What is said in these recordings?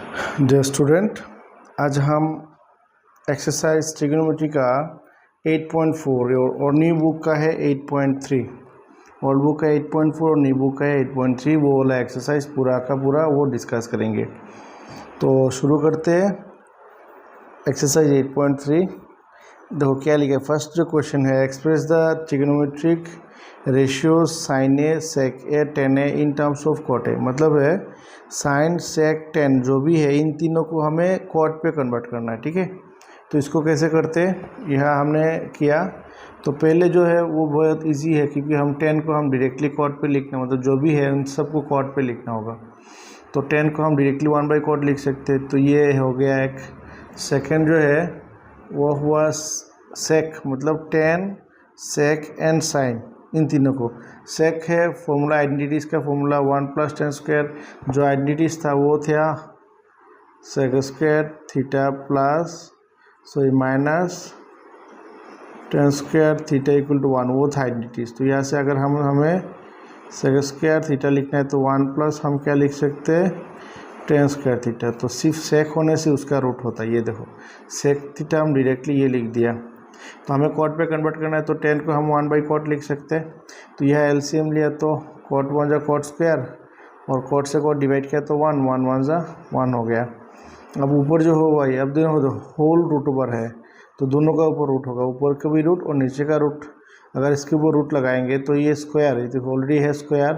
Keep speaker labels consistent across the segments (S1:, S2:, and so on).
S1: Dear student, आज हम exercise trigonometry का 8.4 और न्यू बुक का है 8.3। ओल्ड बुक का 8.4 और न्यू बुक का है 8.3। वो वाला एक्सरसाइज पूरा का पूरा वो डिस्कस करेंगे। तो शुरू करते हैं एक्सरसाइज 8.3। देखो क्या लिखा है। फर्स्ट जो क्वेश्चन है, express the trigonometric ratio sine A sec A tan A in terms of cot A. मतलब है साइन सेक टेन जो भी है इन तीनों को हमें कॉट पे कन्वर्ट करना है। ठीक है, तो इसको कैसे करते हैं यह हमने किया। तो पहले जो है वो बहुत इजी है, क्योंकि हम टेन को हम डायरेक्टली कॉट पे लिखना, मतलब जो भी है उन सबको कॉट पे लिखना होगा। तो टेन को हम डायरेक्टली 1/कॉट लिख सकते हैं। तो ये हो गया एक। सेकेंड जो है वो हुआ सेक, मतलब टेन सेक एंड साइन, इन तीनों को। सेक है फॉर्मूला आइडेंटिटीज़ का फॉर्मूला 1 + tan स्क्वायर। जो आइडेंटिटीज़ था वो था sec square theta plus minus tan square theta equal to 1, वो था आइडेंटिटीज़। तो यहाँ से अगर हमें सेक स्क्वायर थीटा लिखना है तो 1 प्लस हम क्या लिख सकते हैं tan स्क्वायर थीटा। तो सिर्फ सेक होने से उसका रूट होता है। ये देखो सेक थीटा हम डायरेक्टली ये लिख दिया। तो हमें कॉट पे कन्वर्ट करना है, तो 10 को हम 1/कॉट लिख सकते हैं। तो यह एलसीएम लिया तो कॉट 1 जा कॉट स्क्वायर और कॉट से कॉट डिवाइड किया तो 1 1 1 जा 1 हो गया। अब ऊपर जो हो भाई, अब दोनों होल रूट ऊपर है तो दोनों का ऊपर रूट होगा, ऊपर का भी रूट और नीचे का रूट। अगर इसके ऊपर रूट लगाएंगे तो ये स्क्वायर, ये तो ऑलरेडी है स्क्वायर,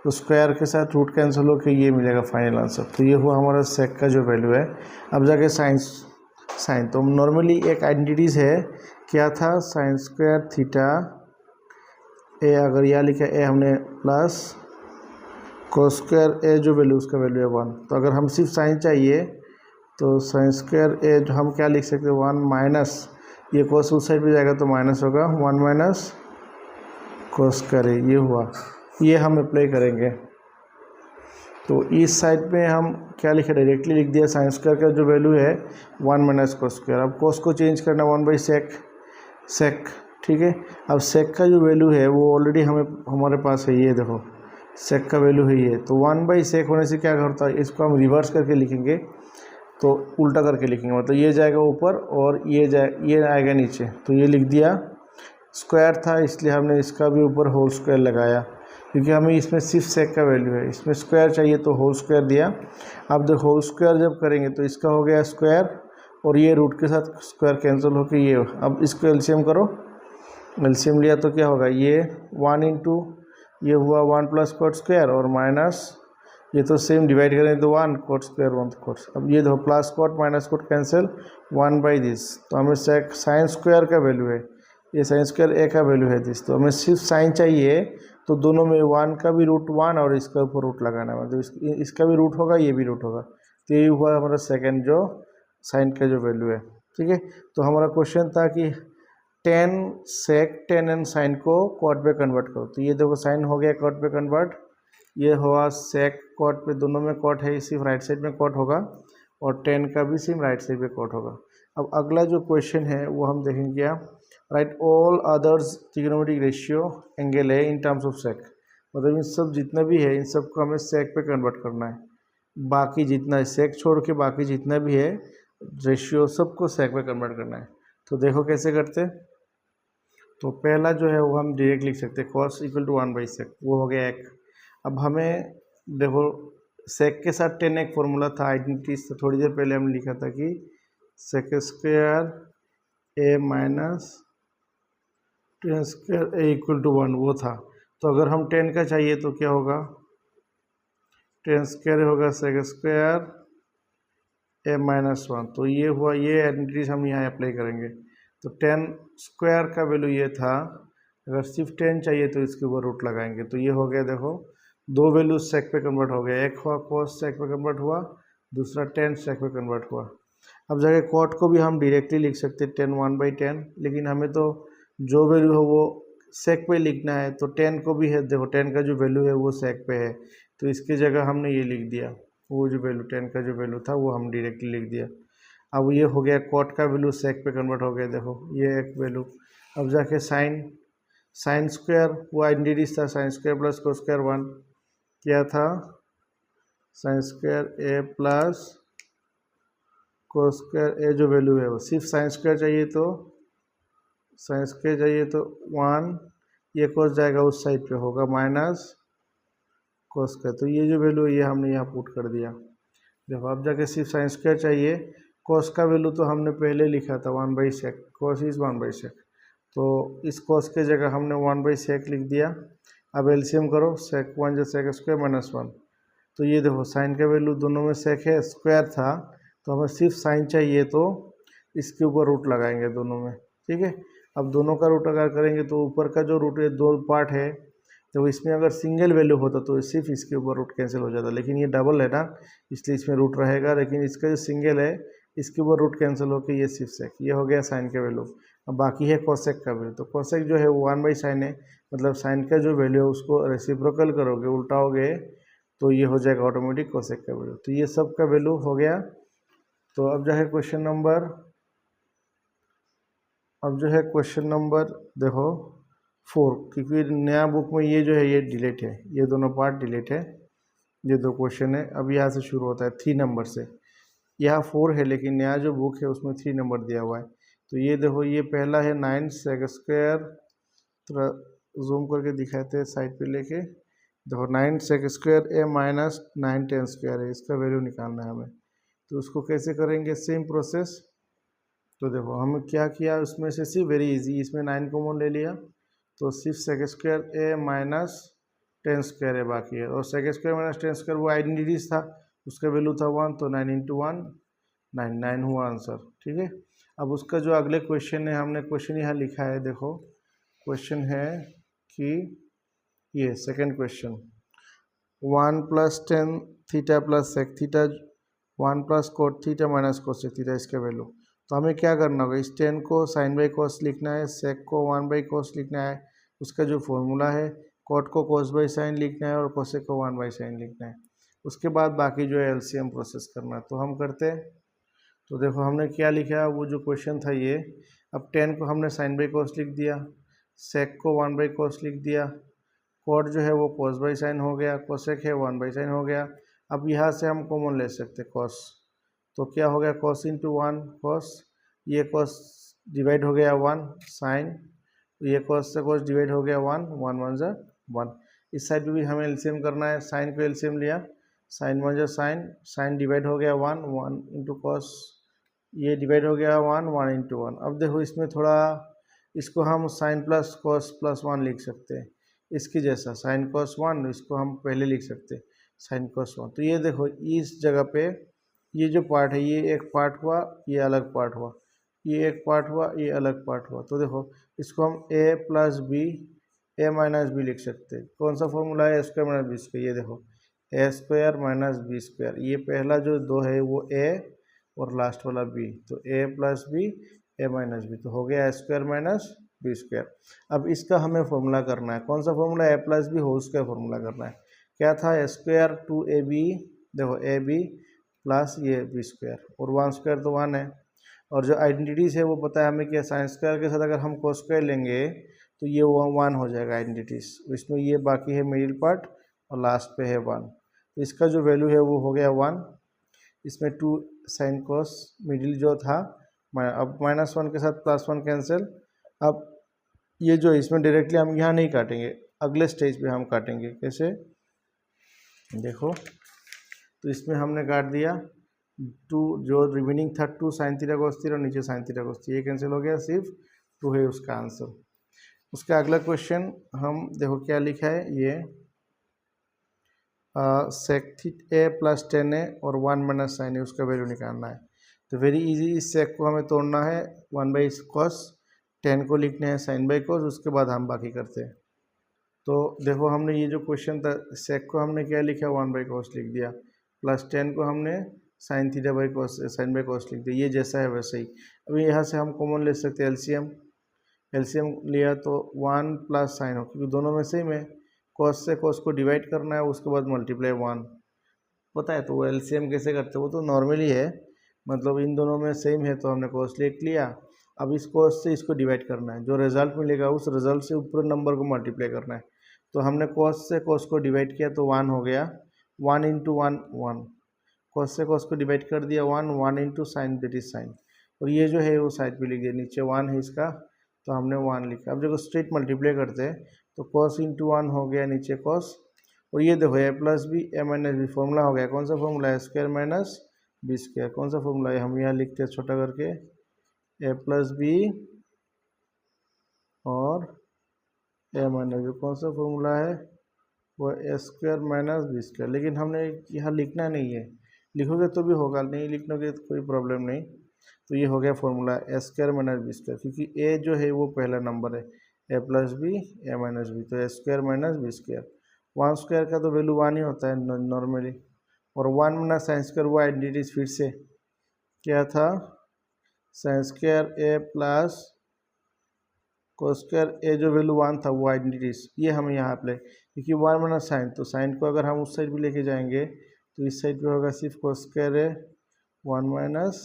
S1: तो स्क्वायर के साथ रूट कैंसिल होकर ये मिलेगा फाइनल आंसर। तो ये हुआ हमारा सेक का जो वैल्यू है। अब जाके साइन तो नॉर्मली एक आइडेंटिटीज़ है, क्या था साइन स्क्वायर थीटा ए, अगर यह लिखा ए हमने प्लस कोस स्क्वायर ए जो वैल्यू उसका वैल्यू है 1। तो अगर हम सिर्फ साइन चाहिए तो साइन स्क्वायर ए जो हम क्या लिख सकते हैं 1 माइनस, ये कोस उस साइड पे जाएगा तो माइनस होगा 1 माइनस कोस स्क्वायर ए। ये हुआ, ये हम अप्लाई करेंगे। तो इस साइड पे हम क्या लिखा, डायरेक्टली लिख दिया साइन स्क्वायर का जो वैल्यू है 1 माइनस कोस स्क्वायर। अब कोस को चेंज करना 1/सेक। ठीक है, अब सेक का जो वैल्यू है वो ऑलरेडी हमारे पास है, ये देखो सेक का वैल्यू है ये। तो 1/सेक होने से क्या करता है, इसको हम रिवर्स करके लिखेंगे, तो उल्टा करके लिखेंगे, मतलब ये जाएगा ऊपर और ये आएगा नीचे। तो ये लिख दिया, स्क्वायर था इसलिए हमने इसका भी ऊपर होल स्क्वायर लगाया, क्योंकि हमें इसमें सिर्फ सेक का वैल्यू है, इसमें स्क्वायर चाहिए तो होल स्क्वायर दिया। अब देखो होल स्क्वायर जब करेंगे तो इसका हो गया स्क्वायर और ये रूट के साथ स्क्वायर कैंसिल होकर ये। अब इसको एलसीएम करो, एलसीएम लिया तो क्या होगा, ये 1 इंटू ये हुआ 1 प्लस कोट स्क्वायर और माइनस ये तो सेम डिवाइड करें तो 1 कोट स्क्वायर 1 कोट। अब ये देखो plus cot minus cot cancel 1/दिस। तो हमें साइन स्क्वायर का वैल्यू है, ये साइन स्क्वायर ए का वैल्यू है दिस। तो हमें सिर्फ साइन चाहिए तो दोनों में 1 का भी रूट 1 और इसका ऊपर रूट लगाना है, मतलब इसका भी रूट होगा ये भी रूट होगा। तो ये हुआ हमारा सेकेंड जो साइन का जो वैल्यू है। ठीक है, तो हमारा क्वेश्चन था कि tan sec tan and sine को कॉट पे कन्वर्ट करो। तो ये देखो साइन हो गया कॉट पे कन्वर्ट, ये हुआ सेक कॉट पे, दोनों में कॉट है, सिर्फ राइट साइड में कॉट होगा और टेन का भी सिर्फ राइट साइड पे कॉट होगा। अब अगला जो क्वेश्चन है वो हम देखेंगे क्या, right all others trigonometric ratio angle है इन टर्म्स ऑफ सेक। मतलब इन सब जितना भी है इन सबको हमें सेक पे कन्वर्ट करना है। बाकी जितना है सेक छोड़ के बाकी जितना भी है रेशियो सबको सेक पे कन्वर्ट करना है। तो देखो कैसे करते। तो पहला जो है वो हम डायरेक्ट लिख सकते हैं कॉस इक्वल टू 1/सेक, वो हो गया एक। अब हमें देखो सेक के साथ 10 एक फॉर्मूला था आइडेंटिटीज, तो थोड़ी देर पहले हमने लिखा था कि sec square A minus tan square A equal to 1, वो था। तो अगर हम 10 का चाहिए तो क्या होगा, tan स्क्वायर होगा सेक स्क्वायर ए माइनस 1। तो ये हुआ, ये आइडेंटिटीज हम यहाँ अप्लाई करेंगे। तो tan स्क्वायर का वैल्यू ये था, अगर सिर्फ 10 चाहिए तो इसके ऊपर रूट लगाएंगे। तो ये हो गया, देखो दो वैल्यू सेक पे कन्वर्ट हो गया, एक हुआ कोस सेक पे कन्वर्ट हुआ, दूसरा tan सेक पे कन्वर्ट हुआ। अब जाके कॉट को भी हम डायरेक्टली लिख सकते हैं tan 1/10, लेकिन हमें तो जो वैल्यू है वो सेक पे लिखना है। तो 10 को भी है, देखो 10 का जो वैल्यू है वो सेक पे है, तो इसकी जगह हमने ये लिख दिया, वो जो वैल्यू 10 का जो वैल्यू था वो हम डायरेक्टली लिख दिया। अब ये हो गया कॉट का वैल्यू सेक पे कन्वर्ट हो गया, देखो ये एक वैल्यू। अब जाके साइन स्क्वायर वो आइडेंटिटीज था, sign square plus cos square 1, क्या था साइन स्क्वायर ए प्लस कोस स्क्वायर ए जो वैल्यू है वो सिर्फ साइन स्क्वायर चाहिए तो साइन स्क्वायर चाहिए तो 1, ये कोस जाएगा उस साइड पे होगा माइनस कोस स्क्वायर। तो ये जो वैल्यू है ये हमने यहाँ पुट कर दिया। देखो अब जाके सिर्फ साइन स्क्वायर चाहिए। कोस का वैल्यू तो हमने पहले लिखा था 1/sec, कोस इज 1/sec, तो इस कोस के जगह हमने 1/sec लिख दिया। अब एलसीएम करो, sec 1 जो sec स्क्वायर माइनस 1, तो ये देखो साइन का वैल्यू दोनों में sec है, स्क्वायर था, तो हमें सिर्फ साइन चाहिए तो इसके ऊपर रूट लगाएंगे दोनों में, ठीक है। अब दोनों का रूट अगर करेंगे तो ऊपर का जो रूट है 2 पार्ट है, तो इसमें अगर सिंगल वैल्यू होता तो सिर्फ इसके ऊपर रूट कैंसिल हो जाता, लेकिन ये डबल है ना, इसलिए इसमें रूट रहेगा, लेकिन इसका जो सिंगल है इसके ऊपर रूट कैंसिल होकर ये सिर्फ सेक, ये हो गया साइन का वैल्यू। अब बाकी है कोसेक का वैल्यू, तो कोसेक जो है वो 1/sin है, मतलब साइन का जो वैल्यू है उसको रेसिप्रोकल करोगे, उल्टाओगे, तो ये हो जाएगा ऑटोमेटिक कोसेक का वैल्यू। तो ये सब का वैल्यू हो गया। तो अब जो है क्वेश्चन नंबर देखो 4, क्योंकि नया बुक में ये जो है ये डिलीट है, ये दोनों पार्ट डिलीट है, ये 2 क्वेश्चन है। अब यहाँ से शुरू होता है 3 नंबर से, यहाँ 4 है लेकिन नया जो बुक है उसमें 3 नंबर दिया हुआ है। तो ये देखो ये पहला है 9 sec स्क्वायर, थोड़ा जूम करके दिखाते हैं साइड पे लेके, देखो 9 sec square A minus 9 tan square है, इसका वैल्यू निकालना है हमें। तो उसको कैसे करेंगे, सेम प्रोसेस। तो देखो हम क्या किया उसमें से, सिर्फ वेरी इजी, इसमें 9 कॉमन ले लिया, तो सिर्फ sec square A minus tan square है बाकी है, और sec square minus tan square वो आइडेंटिटीज था, उसका वैल्यू था 1, तो 9 × 1 9 हुआ आंसर, ठीक है। अब उसका जो अगले क्वेश्चन है, हमने क्वेश्चन यहाँ लिखा है, देखो क्वेश्चन है कि ये second question 1 + tan theta plus sec theta 1 + cot theta minus cosec theta, इसका वैल्यू। तो हमें क्या करना होगा, इस tan को sin बाई cos लिखना है, sec को 1 cos लिखना है, उसका जो फॉर्मूला है, cot को cos बाई sin लिखना है, और cosec को 1/sin लिखना है। उसके बाद बाकी जो है एलसीएम प्रोसेस करना है, तो हम करते हैं। तो देखो हमने क्या लिखा, वो जो क्वेश्चन था ये, अब tan को हमने sin बाई cos लिख दिया, sec को 1/cos लिख दिया, cot जो है वो cos बाई sin हो गया, cosec है 1/sin हो गया। अब यहाँ से हम कॉमन ले सकते cos, तो क्या हो गया cos × 1 cos, ये cos डिवाइड हो गया 1 sin, ये cos से cos डिवाइड हो गया 1 1 1 ज़ा 1। इस साइड पे भी हमें एलसीएम करना है, sin को एलसीएम लिया, sin 1 ज़ा sin डिवाइड हो गया 1 1 × cos, ये डिवाइड हो गया 1 1 × 1। अब देखो इसमें थोड़ा, इसको हम sin + cos + 1 लिख सकते हैं, इसकी जैसा sin cos 1, इसको हम पहले लिख सकते हैं sin cos 1। तो ये देखो इस जगह पे ये जो पार्ट है, ये एक पार्ट हुआ, ये अलग पार्ट हुआ, ये एक पार्ट हुआ, ये अलग पार्ट हुआ। तो देखो इसको हम a + b a - b लिख सकते हैं। कौन सा फॉर्मूला है, a² - b², ये देखो a² - b², ये पहला जो 2 है वो a और लास्ट वाला b, तो a + b a - b, तो हो गया a² - b²। अब इसका हमें फॉर्मूला करना है, कौन सा formula, a + b whole square formula करना है। क्या था, a² 2ab, देखो ab प्लस ये b², और 1² तो 1 है, और जो आइडेंटिटीज़ है वो पता है हमें, क्या साइन स्क्वायर के साथ अगर हम cos स्क्वायर लेंगे तो ये 1 हो जाएगा आइडेंटिटीज़, इसमें ये बाकी है मिडिल पार्ट और लास्ट पे है 1, तो इसका जो वैल्यू है वो हो गया 1, इसमें 2 sin cos मिडिल जो था, अब -1 के साथ +1 कैंसिल। अब ये जो इसमें डायरेक्टली हम यहाँ नहीं काटेंगे, अगले स्टेज पे हम काटेंगे, कैसे देखो, तो इसमें हमने काट दिया 2, जो रिमेनिंग था 2 sin थीटा cos थीटा, और नीचे sin थीटा cos थीटा, ये कैंसिल हो गया, सिर्फ 2 है उसका आंसर। उसका अगला क्वेश्चन हम देखो क्या लिखा है, ये sec a + tan a और 1 - sin a, उसका वैल्यू निकालना है। तो वेरी इजी, इस sec को हमें तोड़ना है, 1/cos, tan को लिखना है sin/cos, उसके बाद हम बाकी करते हैं। तो देखो हमने ये जो क्वेश्चन था, sec को हमने क्या लिखा, 1/cos लिख दिया, प्लस tan को हमने sin θ/cos sin/cos लिख दिया, ये जैसा है वैसे ही। अभी यहाँ से हम कॉमन ले सकते हैं एलसीएम लिया तो 1 + sin हो, क्योंकि दोनों में सेम है, cos से cos को डिवाइड करना है, उसके बाद मल्टीप्लाई 1, पता है, तो वो एलसीएम कैसे करते हैं वो तो नॉर्मली है, मतलब इन दोनों में सेम है तो हमने cos लिख लिया। अब इस cos से इसको डिवाइड करना है, जो रिजल्ट मिलेगा उस रिजल्ट से ऊपर नंबर को मल्टीप्लाई करना है। तो हमने cos से cos को डिवाइड किया तो 1 हो गया, 1 × 1 1, कॉस से कॉस को डिवाइड कर दिया 1 into sine that is sine, और ये जो है वो साइड पे लिख दिया, नीचे 1 है इसका तो हमने 1 लिखा। अब देखो स्ट्रेट मल्टीप्लाई करते हैं तो कॉस इंटू 1 हो गया नीचे कॉस, और ये देखो A plus B A minus B formula हो गया। कौन सा फॉर्मूला है? Square minus B square. कौन सा फॉर्मूला है? हम यहाँ लिखते हैं छोटा करके, ए प्लस बी और ए माइनस बी। कौन सा फॉर्मूला है? वो ए स्क्वायर माइनस बी स्क्वायर। लेकिन हमने यहाँ लिखना नहीं है, लिखोगे तो भी होगा, नहीं लिखोगे तो कोई प्रॉब्लम नहीं। तो ये हो गया formula A square minus B square, क्योंकि ए जो है वो पहला नंबर है, A plus B A minus B, तो A square minus B square. 1 square का तो वैल्यू 1 ही होता है नॉर्मली, और 1 माइनस साइन स्क्वायर वो आइडेंटिटीज फिर से क्या था? साइन स्क्वायर ए प्लस कोस स्क्वायर ए जो वैल्यू 1 था वो आइडेंटिटीज, ये हमें यहाँ अप्लाई, क्योंकि 1 माइनस साइन, तो साइन को अगर हम उस साइड भी लेके जाएंगे तो इस साइड पे होगा सिर्फ कोस स्क्वायर ए 1 माइनस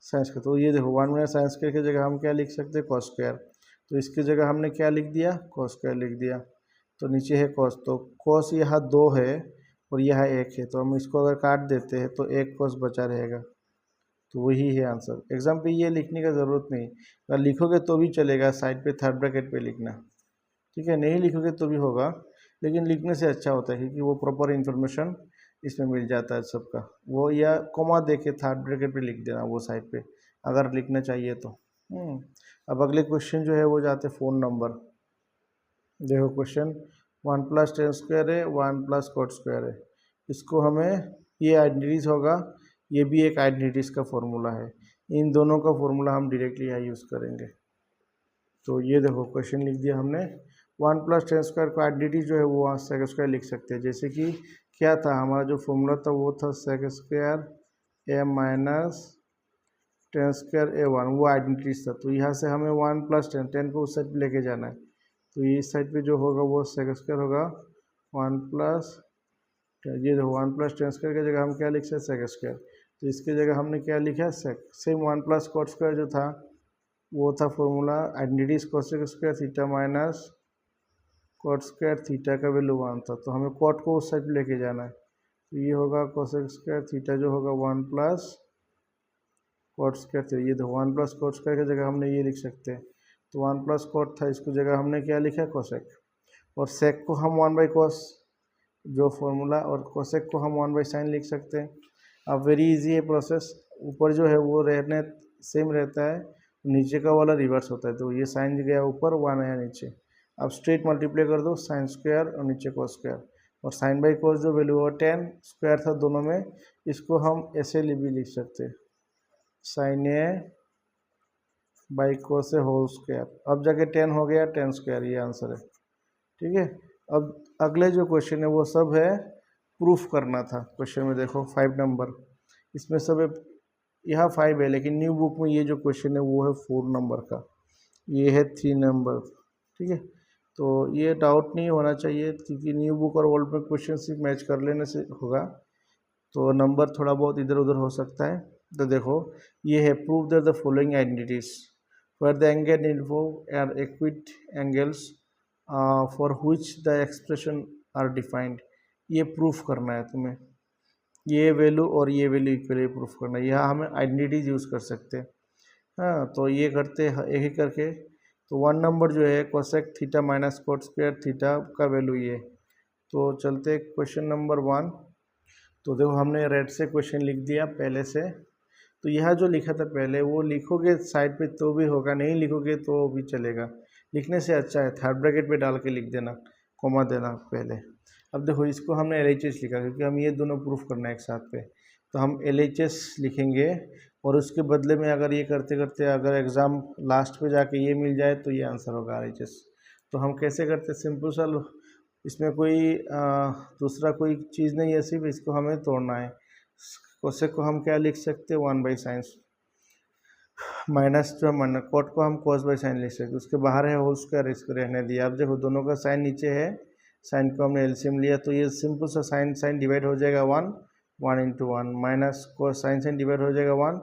S1: साइन स्क्वायर। तो ये देखो 1 माइनस साइन स्क्वायर की जगह हम क्या लिख सकते हैं? Cos square. तो इसकी जगह हमने क्या लिख दिया? कॉस स्क्वायर लिख दिया। तो नीचे है कॉस, तो कॉस यहाँ 2 है और यहाँ 1 है, तो हम इसको अगर काट देते हैं तो 1 कॉस बचा रहेगा, तो वही है आंसर। एग्जाम पे ये लिखने का ज़रूरत नहीं, अगर लिखोगे तो भी चलेगा, साइड पे थर्ड ब्रैकेट पे लिखना, ठीक है? नहीं लिखोगे तो भी होगा, लेकिन लिखने से अच्छा होता है क्योंकि वो प्रॉपर इन्फॉर्मेशन इसमें मिल जाता है सबका। वो या कोमा दे के थर्ड ब्रैकेट पे लिख देना वो साइड पे, अगर लिखना चाहिए तो। अब अगले क्वेश्चन जो है वो जाते फ़ोन नंबर। देखो क्वेश्चन 1 प्लस टेन स्क्वायर है, 1 प्लस कोट स्क्वायर है। इसको हमें, ये आइडेंटिटीज होगा, ये भी एक आइडेंटिटीज का फॉर्मूला है, इन दोनों का फॉर्मूला हम डायरेक्टली यहाँ यूज़ करेंगे। तो ये देखो क्वेश्चन लिख दिया हमने, 1 प्लस टेन स्क्वायर का आइडेंटिटी जो है वो वहाँ सेक स्क्वायर लिख सकते हैं। जैसे कि क्या था हमारा जो फॉर्मूला था, वो था sec square A minus ten square ए 1, वो आइडेंटिटीज था। तो यहाँ से हमें 1 प्लस टेन को उस साइड पर लेके जाना है, तो इस साइड पे जो होगा वो सेक स्क्वायर होगा 1 प्लस, ये देखो 1 प्लस टेन स्क्वायर की जगह हम क्या लिख सकते हैं? Sec square. तो इसकी जगह हमने क्या लिखा? Sec. Same 1 plus cot square जो था वो था formula identities cosec square theta minus cot square theta का वैल्यू 1 था, तो हमें कोट को उस साइड पे लेके जाना है। तो ये होगा कोसेक स्क्वायर थीटा जो होगा 1 प्लस कोट स्क्वायर थीटा। ये देखो 1 प्लस कोट स्क्वायर की जगह हमने ये लिख सकते हैं, तो 1 प्लस कोट था, इसकी जगह हमने क्या लिखा? कोसेक। और सेक को हम 1 बाई कोस जो फॉर्मूला, और कोसेक को हम 1 बाई साइन लिख सकते हैं। अब वेरी इजी है प्रोसेस, ऊपर जो है वो रहने सेम रहता है, नीचे का वाला रिवर्स होता है। तो ये साइन गया ऊपर, 1 आया नीचे। अब स्ट्रेट मल्टीप्लाई कर दो, साइन स्क्वायर और नीचे कोस स्क्वायर, और साइन बाई कोस जो वैल्यू है 10 स्क्वायर था दोनों में, इसको हम ऐसे भी लिख सकते हैं, sine A by cos A whole square. अब जाके 10 हो गया 10 स्क्वायर, ये आंसर है, ठीक है। अब अगले जो क्वेश्चन है वो सब है प्रूफ करना था। क्वेश्चन में देखो 5 नंबर, इसमें सब है, यहाँ 5 है, लेकिन न्यू बुक में ये जो क्वेश्चन है वो है 4 नंबर का, ये है 3 नंबर, ठीक है। तो ये डाउट नहीं होना चाहिए, क्योंकि न्यू बुक और ओल्ड बुक क्वेश्चन सिर्फ मैच कर लेने से होगा, तो नंबर थोड़ा बहुत इधर उधर हो सकता है। तो देखो ये है prove that the following identities where the angle involve are acute angles for which the expression are defined. ये प्रूफ करना है तुम्हें, ये वैल्यू और ये वैल्यू इक्वली प्रूफ करना है। यहाँ हमें आइडेंटिटीज यूज़ कर सकते हैं, हाँ। तो ये करते हैं एक ही करके। तो 1 नंबर जो है cosec theta minus cot square theta का वैल्यू ये। तो चलते क्वेश्चन नंबर 1। तो देखो हमने रेड से क्वेश्चन लिख दिया पहले से, तो यह जो लिखा था पहले वो लिखोगे साइड पे तो भी होगा, नहीं लिखोगे तो भी चलेगा। लिखने से अच्छा है थर्ड ब्रैकेट पे डाल के लिख देना, कॉमा देना पहले। अब देखो इसको हमने LHS लिखा, क्योंकि हम ये दोनों प्रूफ करना है एक साथ पे, तो हम LHS लिखेंगे। और उसके बदले में अगर ये करते करते अगर एग्ज़ाम लास्ट पे जाके ये मिल जाए तो ये आंसर होगा LHS। तो हम कैसे करते? सिंपल सा, इसमें कोई दूसरा कोई चीज़ नहीं है, सिर्फ इसको हमें तोड़ना है। कोसेक को हम क्या लिख सकते हैं? 1 बाई साइन, माइनस जो माइनस कोट को हम कोस बाई साइन लिख सकते हैं। उसके बाहर है होल स्क्वायर, इसको रहने दिया। अब देखो दोनों का साइन नीचे है, साइन को हमने एलसीएम लिया, तो ये सिंपल सा साइन साइन डिवाइड हो जाएगा 1 1 into 1, minus cos sine sine divide हो जाएगा 1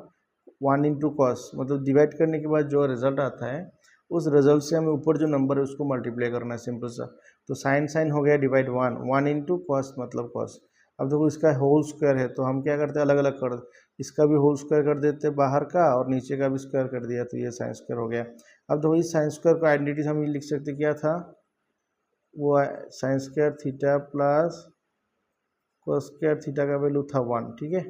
S1: 1 इंटू कॉस। मतलब डिवाइड करने के बाद जो रिजल्ट आता है उस रिजल्ट से हमें ऊपर जो नंबर है उसको मल्टीप्लाई करना है, सिंपल सा। तो साइन साइन हो गया डिवाइड 1 1 इंटू कॉस मतलब कॉस, अब देखो इसका होल स्क्वायर है तो हम क्या करते हैं अलग अलग कर, इसका भी होल स्क्वायर कर देते हैं बाहर का और नीचे का भी स्क्वायर कर दिया तो ये साइन स्क्वायर हो गया। अब देखो इस साइन स्क्वायर को आइडेंटिटी हम ये लिख सकते क्या था, वो sine square theta plus cos square theta का वैल्यू था 1, ठीक है।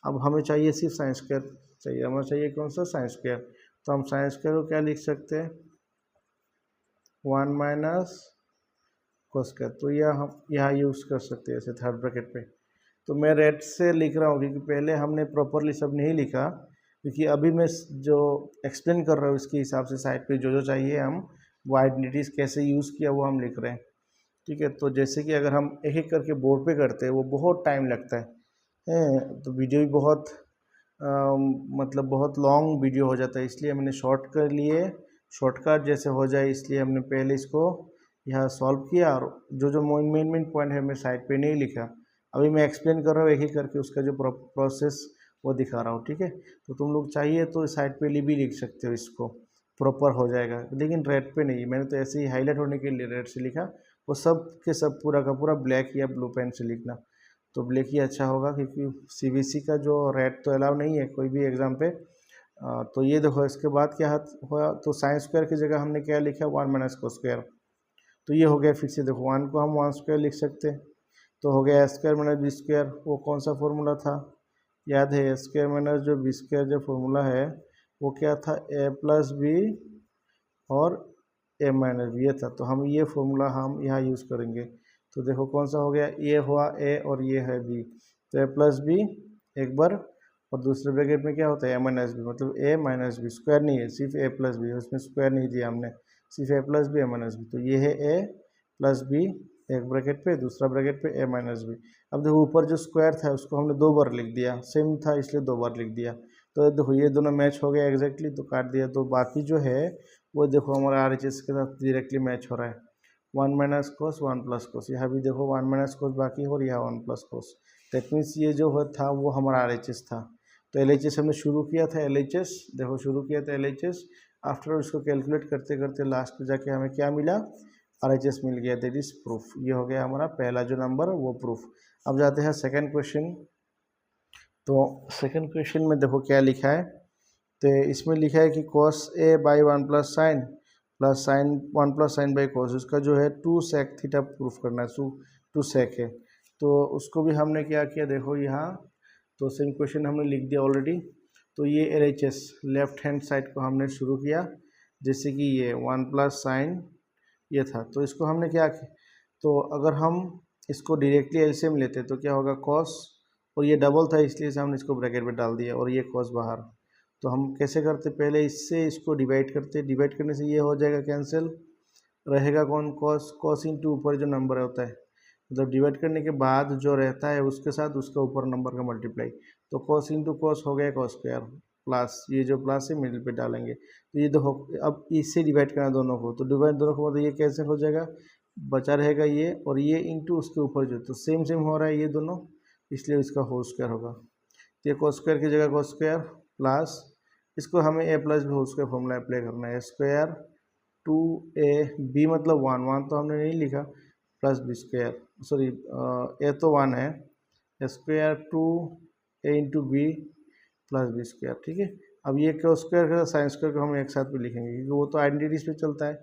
S1: अब हमें चाहिए सिर्फ साइन स्क्वायर चाहिए, हमें चाहिए कौन सा साइन स्क्वायर, तो हम साइन स्क्वायर को क्या लिख सकते हैं 1 माइनस कोस स्क्वायर, तो यह हम यहाँ यूज़ कर सकते हैं ऐसे थर्ड ब्रैकेट पे। तो मैं रेड से लिख रहा हूँ क्योंकि पहले हमने प्रॉपरली सब नहीं लिखा, क्योंकि अभी मैं जो एक्सप्लेन कर रहा हूँ इसके हिसाब से साइड पे जो जो चाहिए हम वो आइडेंटिटीज़ कैसे यूज़ किया वो हम लिख रहे हैं, ठीक है। तो जैसे कि अगर हम एक एक करके बोर्ड पे करते हैं वो बहुत टाइम लगता है, तो वीडियो भी बहुत मतलब बहुत लॉन्ग वीडियो हो जाता है, इसलिए मैंने शॉर्ट कर लिए, शॉर्टकट जैसे हो जाए इसलिए हमने पहले इसको यहाँ सॉल्व किया और जो जो मेन पॉइंट है मैं साइड पे नहीं लिखा, अभी मैं एक्सप्लेन कर रहा हूँ एक एक करके उसका जो प्रोसेस वो दिखा रहा हूँ, ठीक है। तो तुम लोग चाहिए तो साइड पे भी लिख सकते हो, इसको प्रॉपर हो जाएगा, लेकिन रेड पे नहीं, मैंने तो ऐसे ही हाईलाइट होने के लिए रेड से लिखा, वो सब के सब पूरा का पूरा ब्लैक या ब्लू पेन से लिखना, तो ब्लैक ही अच्छा होगा क्योंकि सीबीएसई का जो रेड तो अलाउ नहीं है कोई भी एग्ज़ाम पे। तो ये देखो इसके बाद क्या हुआ, तो साइन स्क्वायर की जगह हमने क्या लिखा 1 माइनस को स्क्वायर, तो ये हो गया। फिर से देखो 1 को हम 1 स्क्वायर लिख सकते हैं, तो हो गया A square minus B square, वो कौन सा फॉर्मूला था याद है, ए स्क्वायर माइनस जो बी स्क्वायर जो फॉर्मूला है वो क्या था, ए प्लस बी और ए माइनस बी, ये था। तो हम ये फॉर्मूला हम यहाँ यूज़ करेंगे, तो देखो कौन सा हो गया, ये हुआ ए और ये है बी, तो ए प्लस बी एक बार और दूसरे ब्रैकेट में क्या होता है ए माइनस बी, मतलब ए माइनस बी, स्क्वायर नहीं है सिर्फ ए प्लस बी, उसमें स्क्वायर नहीं दिया हमने, सिर्फ ए plus B A minus B, तो ये है ए प्लस बी एक ब्रैकेट पे, दूसरा ब्रैकेट पे ए माइनस बी। अब देखो ऊपर जो स्क्वायर था उसको हमने 2 बार लिख दिया, सेम था इसलिए 2 बार लिख दिया, तो देखो ये दोनों मैच हो गया एग्जैक्टली, तो काट दिया। तो बाकी जो है वो देखो हमारा RHS के साथ डायरेक्टली मैच हो रहा है, 1 माइनस कोस 1 प्लस कोस, यहाँ भी देखो 1 माइनस कोस बाकी हो और यहाँ 1 प्लस कोस, दैट मीन्स ये जो था वो हमारा RHS था। तो LHS हमने शुरू किया था, LHS देखो शुरू किया था LHS, आफ्टर उसको कैलकुलेट करते करते लास्ट में जाके हमें क्या मिला, RHS मिल गया, दैट इज प्रूफ। ये हो गया हमारा पहला जो नंबर वो प्रूफ। अब जाते हैं सेकंड क्वेश्चन। तो सेकंड क्वेश्चन में देखो क्या लिखा है, तो इसमें लिखा है कि cos a by 1 plus sign 1 plus sign by cos, उसका जो है 2 सेक थीटा प्रूफ करना है, 2 सेक है। तो उसको भी हमने क्या किया देखो यहाँ, तो सेम क्वेश्चन हमने लिख दिया ऑलरेडी। तो ये LHS लेफ्ट हैंड साइड को हमने शुरू किया, जैसे कि ये 1 प्लस साइन ये था, तो इसको हमने क्या किया, तो अगर हम इसको डायरेक्टली एलसीएम लेते तो क्या होगा कॉस, और ये डबल था इसलिए से हमने इसको ब्रैकेट में डाल दिया और ये कॉस बाहर। तो हम कैसे करते, पहले इससे इसको डिवाइड करते, डिवाइड करने से ये हो जाएगा कैंसिल, रहेगा कौन कॉस, कॉस इंटू ऊपर जो नंबर होता है, मतलब डिवाइड करने के बाद जो रहता है उसके साथ उसका ऊपर नंबर का मल्टीप्लाई, तो कॉस इंटू कॉस हो गया कॉस स्क्वायर, प्लस ये जो प्लस है मिडिल पे डालेंगे, तो ये देखो अब इससे डिवाइड करना दोनों को, तो डिवाइड दोनों को मतलब ये कैसे हो जाएगा, बचा रहेगा ये और ये इंटू उसके ऊपर जो, तो सेम सेम हो रहा है ये दोनों, इसलिए इसका होल स्क्वायर होगा। तो ये कॉस स्क्वायर की जगह कॉस स्क्वायर प्लस, इसको हमें A plus B whole square formula apply करना है, स्क्वायर 2ab मतलब 1 तो हमने नहीं लिखा, plus B square, sorry A तो 1 है, square 2a into B plus B square, ठीक है। अब ये कॉस स्क्वायर का साइन स्क्वायर को हम एक साथ भी लिखेंगे क्योंकि वो तो आइडेंटिटीज पे चलता है,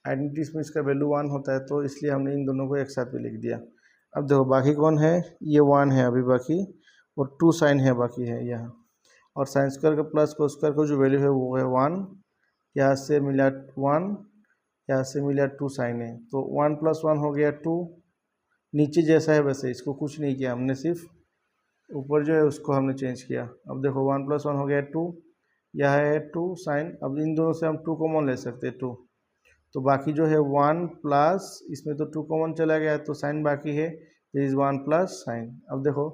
S1: आइडेंटिटीज में इसका वैल्यू 1 होता है, तो इसलिए हमने इन दोनों को एक साथ भी लिख दिया। अब देखो बाकी कौन है, ये 1 है अभी बाकी, और 2 साइन है बाकी है यहाँ, और साइन स्क्वायर का प्लस कोस स्क्वायर का जो वैल्यू है वो है 1, यहाँ से मिला 1, यहाँ से मिला 2 साइन है, तो 1 प्लस 1 हो गया 2, नीचे जैसा है वैसे, इसको कुछ नहीं किया हमने, सिर्फ ऊपर जो है उसको हमने चेंज किया। अब देखो 1 प्लस 1 हो गया 2, यह है 2 साइन, अब इन दोनों से हम 2 कॉमन ले सकते हैं 2, तो बाकी जो है 1 प्लस, इसमें तो 2 कॉमन चला गया तो साइन बाकी है, दिस इज 1 प्लस साइन। अब देखो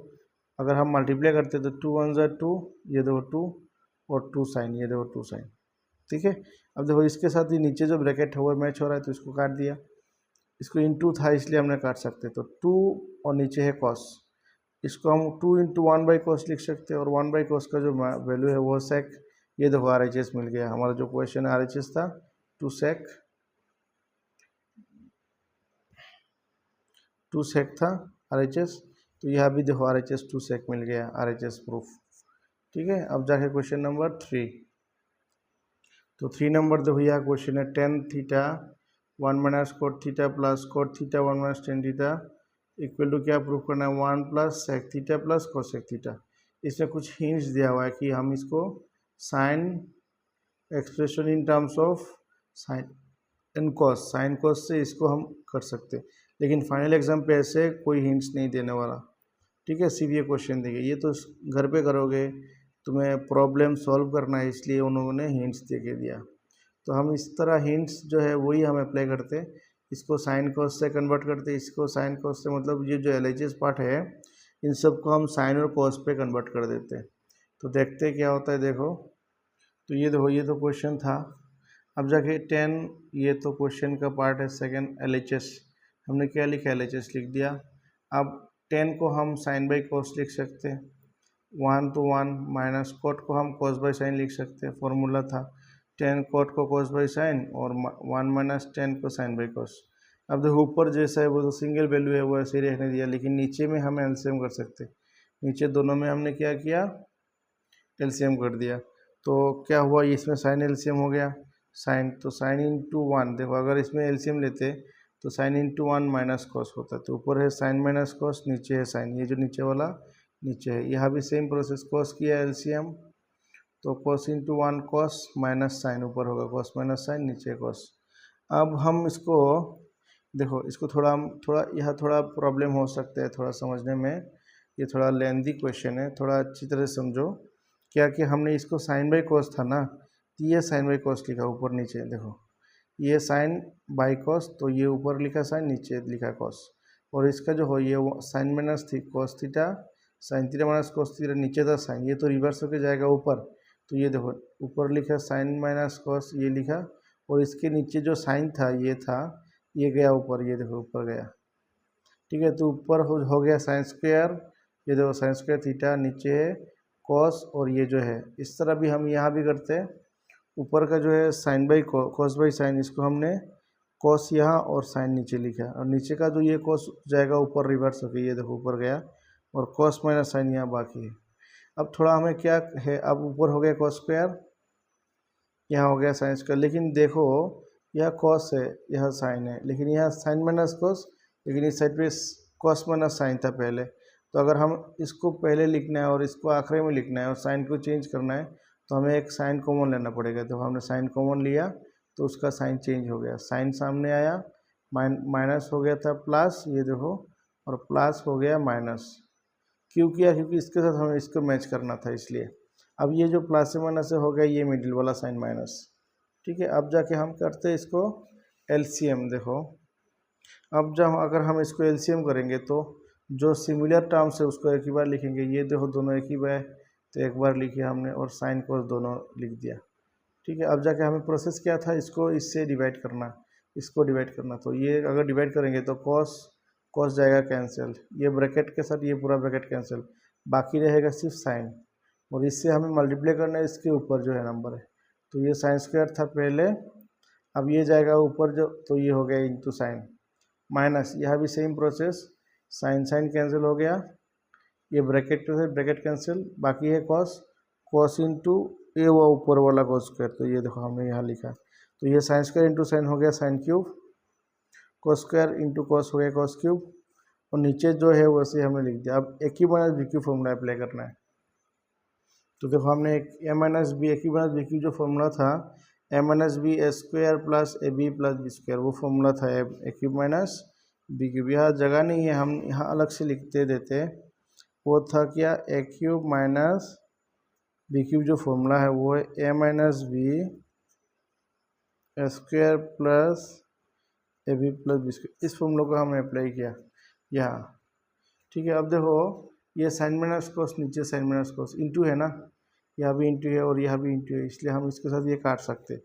S1: अगर हम मल्टीप्लाई करते तो 2 1 ज़ा 2, ये देखो 2 और 2 साइन, ये देखो 2 साइन, ठीक है। अब देखो इसके साथ ही नीचे जो ब्रैकेट है वो मैच हो रहा है तो इसको काट दिया, इसको इंटू था इसलिए हमने काट सकते, तो 2 और नीचे है कॉस, इसको हम 2 इंटू 1 बाई कॉस लिख सकते हैं, और 1 बाई कॉस का जो वैल्यू है वो सेक, ये देखो RHS मिल गया, हमारा जो क्वेश्चन RHS था 2 सेक था RHS, तो यहाँ भी देखो RHS 2 sec मिल गया, RHS प्रूफ। ठीक है, अब जाके क्वेश्चन नंबर 3। तो 3 नंबर देखो यहाँ क्वेश्चन है tan theta 1 minus cot theta plus cot theta 1 minus tan theta equal to क्या प्रूफ करना है 1 plus sec theta plus cosec theta. इसमें कुछ हिंट्स दिया हुआ है कि हम इसको sine expression in terms of sine and cos, sine cos से इसको हम कर सकते हैं, लेकिन फाइनल एग्जाम पे ऐसे कोई हिंट्स नहीं देने वाला। ठीक है, सिर्फ ये क्वेश्चन देंगे, ये तो घर पे करोगे, तुम्हें प्रॉब्लम सॉल्व करना है, इसलिए उन्होंने हिंट्स दे के दिया। तो हम इस तरह हिंट्स जो है वही हम अप्लाई करते, इसको साइन कॉस से कन्वर्ट करते, इसको साइन कॉस से, मतलब ये जो LHS पार्ट है इन सबको हम साइन और कॉस पे कन्वर्ट कर देते हैं। तो देखते क्या होता है, देखो। तो ये देखो, ये तो क्वेश्चन था। अब जाके 10, ये तो क्वेश्चन का पार्ट है सेकंड, LHS हमने क्या लिखा, LHS लिख दिया। अब 10 को हम साइन बाई कॉस लिख सकते हैं, 1 तो 1 माइनस कोट को हम कॉस बाई साइन लिख सकते हैं, फॉर्मूला था 10 कोट को कॉस बाई साइन और 1 माइनस 10 को साइन बाई कॉस। अब देखो ऊपर जैसा है वो तो सिंगल वैल्यू है, वो ऐसे ही रहने दिया, लेकिन नीचे में हम एलसीएम कर सकते। नीचे दोनों में हमने क्या किया, एलसीएम कर दिया। तो क्या हुआ, इसमें साइन एलसीएम हो गया, साइन, तो साइन इंटू 1, देखो अगर इसमें एलसीएम लेते तो साइन इंटू 1 माइनस कॉस होता है। तो ऊपर है साइन माइनस कॉस, नीचे है साइन, ये जो नीचे वाला नीचे है। यहाँ भी सेम प्रोसेस, कॉस किया एलसीएम, तो cos into 1 cos minus sine, ऊपर होगा कॉस माइनस साइन, नीचे कॉस। अब हम इसको देखो, इसको थोड़ा हम यहाँ थोड़ा प्रॉब्लम हो सकता है थोड़ा समझने में, ये थोड़ा लेंदी क्वेश्चन है, थोड़ा अच्छी तरह समझो। क्या कि हमने इसको साइन बाई कॉस था ना, तो ये साइन बाई कॉस लिखा ऊपर नीचे, देखो ये साइन बाई कॉस, तो ये ऊपर लिखा साइन, नीचे लिखा कॉस, और इसका जो हो ये साइन माइनस थी cos theta, sine theta minus cos theta, नीचे था साइन, ये तो रिवर्स होकर जाएगा ऊपर। तो ये देखो ऊपर लिखा साइन माइनस कॉस, ये लिखा, और इसके नीचे जो साइन था ये था, ये गया ऊपर, ये देखो ऊपर गया। ठीक है, तो ऊपर हो गया साइन स्क्वायर, ये देखो साइन स्क्वायर थीटा, नीचे है कॉस, और ये जो है इस तरह भी हम यहाँ भी करते हैं। ऊपर का जो है sine by cos by sine, इसको हमने कॉस यहाँ और साइन नीचे लिखा, और नीचे का जो ये कॉस जाएगा ऊपर रिवर्स होकर, ये देखो ऊपर गया, और कॉस माइनस साइन यहाँ बाकी है। अब थोड़ा हमें क्या है, अब ऊपर हो गया कॉस स्क्वायर, यहाँ हो गया साइन स्क्वायर, लेकिन देखो यह कॉस है, यह साइन है, लेकिन यहाँ साइन माइनस कॉस, लेकिन इस साइड पे कॉस माइनस साइन था पहले। तो अगर हम इसको पहले लिखना है और इसको आखिरी में लिखना है और साइन को चेंज करना है, तो हमें एक साइन कॉमन लेना पड़ेगा। तो हमने साइन कॉमन लिया तो उसका साइन चेंज हो गया, साइन सामने आया, माइनस हो गया था प्लस, ये देखो, और प्लस हो गया माइनस। क्यों किया, क्योंकि इसके साथ हमें इसको मैच करना था, इसलिए। अब ये जो प्लस से माइनस से हो गया, ये मिडिल वाला साइन माइनस। ठीक है, अब जाके हम करते हैं इसको एलसीएम। देखो अब जब अगर हम इसको एलसीएम करेंगे तो जो सिमिलर टर्म्स है उसको एक ही बार लिखेंगे। ये देखो दोनों एक ही बार, तो एक बार लिखे हमने, और साइन कोस दोनों लिख दिया। ठीक है, अब जाके हमें प्रोसेस क्या था, इसको इससे डिवाइड करना, इसको डिवाइड करना। तो ये अगर डिवाइड करेंगे तो कॉस कॉस जाएगा कैंसिल, ये ब्रैकेट के साथ ये पूरा ब्रैकेट कैंसिल, बाकी रहेगा सिर्फ साइन, और इससे हमें मल्टीप्लाई करना है, इसके ऊपर जो है नंबर है। तो ये साइन स्क्वायर था पहले, अब ये जाएगा ऊपर जो, तो ये हो गया इंटू साइन माइनस, यह भी same process, sine sine cancel हो गया, ये ब्रैकेट के साथ ब्रैकेट कैंसिल, बाकी है कॉस, कॉस इंटू ये वो ऊपर वाला कॉस स्क्वायर, तो ये देखो हमने यहाँ लिखा। तो ये साइन स्क्वायर इंटू साइन हो गया sine cube, cos square into cos हो गया कॉस क्यूब, और नीचे जो है वैसे हमने लिख दिया। अब एक ही minus B cube formula apply करना है। तो देखो हमने एक ए माइनस बी, एक ही माइनस बी क्यू जो फॉर्मूला था, A minus B A square plus A B plus B square, वो फॉर्मूला था A cube minus B cube. यहाँ जगह नहीं है, हम यहाँ अलग से लिखते देते। वो था क्या, A cube minus B cube जो फॉर्मूला है वो है A minus B square plus A B plus B square. इस फॉर्मूला को हमने अप्लाई किया यहाँ। ठीक है, अब देखो ये साइन माइनस कोस, नीचे साइन माइनस कोस, इंटू है ना, यहाँ भी इंटू है और यहाँ भी इंटू है, इसलिए हम इसके साथ ये काट सकते।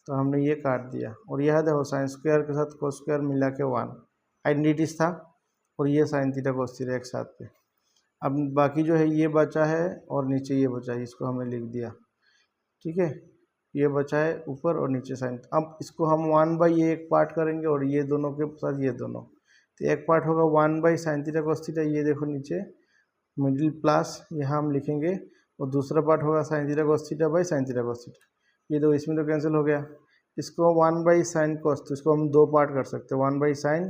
S1: तो हमने ये काट दिया, और यह देखो साइन स्क्वायर के साथ कोस स्क्वायर मिला के 1 आइडेंटिटीज था, और ये साइन थीटा कोस थीटा एक साथ पे। अब बाकी जो है ये बचा है और नीचे ये बचा है, इसको हमने लिख दिया। ठीक है, ये बचा है ऊपर और नीचे साइन। अब इसको हम 1 बाई ये एक पार्ट करेंगे और ये दोनों के साथ ये दोनों, तो एक पार्ट होगा 1/sin थीटा cos थीटा, ये देखो नीचे मिडिल प्लस यहाँ हम लिखेंगे, और दूसरा पार्ट होगा sin theta cos theta by sin theta cos theta. ये तो इसमें तो कैंसिल हो गया। इसको 1/sin cos, तो इसको हम दो पार्ट कर सकते हैं, 1/sin